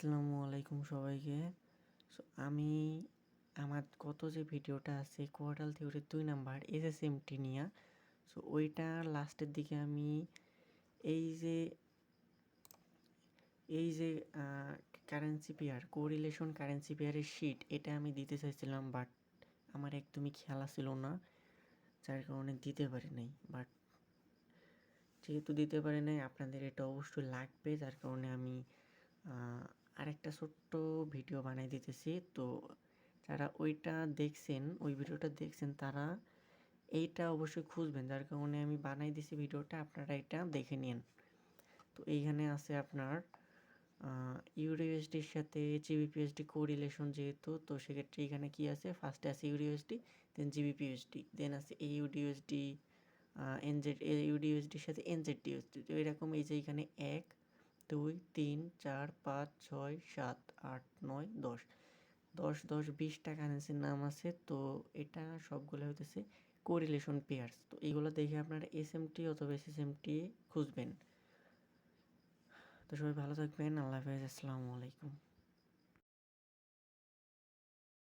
আসসালামু আলাইকুম সবাইকে। সো আমি আমার গত যে ভিডিওটা আছে কোয়ার্টাল থিওরির 2 নাম্বার এসএসএমটি নিয়া। সো ওইটা লাস্টের দিকে আমি এই যে এই যে কারেন্সি পেয়ার কোরিলেশন কারেন্সি পেয়ারের শিট এটা আমি দিতে চাইছিলাম, বাট আমার একদমই খেয়াল ছিল না, যার কারণে দিতে পারি নাই। বাট যেহেতু দিতে পারি নাই, আপনাদের এটা অবশ্যই লাগবে, যার কারণে আমি আরেকটা ছোট্ট ভিডিও বানাই দিতেছি। তো যারা ওইটা দেখছেন, ওই ভিডিওটা দেখছেন, তারা এইটা অবশ্যই খুঁজবেন, যার কারণে আমি বানাই দিছি ভিডিওটা, আপনারা এটা দেখে নিন। তো এইখানে আছে আপনার ইউডিএসডির সাথে জিবিপিএসডি কোরিলেশন যেহেতু, তো সেক্ষেত্রে এখানে কী আছে, ফার্স্টে আছে ইউডিএসডি, দেন জিবিপিএসডি, দেন আছে এইউডিএসডি, এনজেড ইউডিএসডির সাথে এনজেডডিএসডি। তো এরকম এই যে এখানে 1 2 3 4 5 6 7 8 9 10 10 10 20টা কারেন্সির নাম আছে। তো এটা সবগুলো হইতেছে কোরিলেশন পেয়ার্স। তো এইগুলো দেখে আপনারা এসএমটি অথবা এসএসএমটি খুঁজবেন। তো সবাই ভালো থাকবেন। আল্লাহ হাফেজ। আসসালামু আলাইকুম।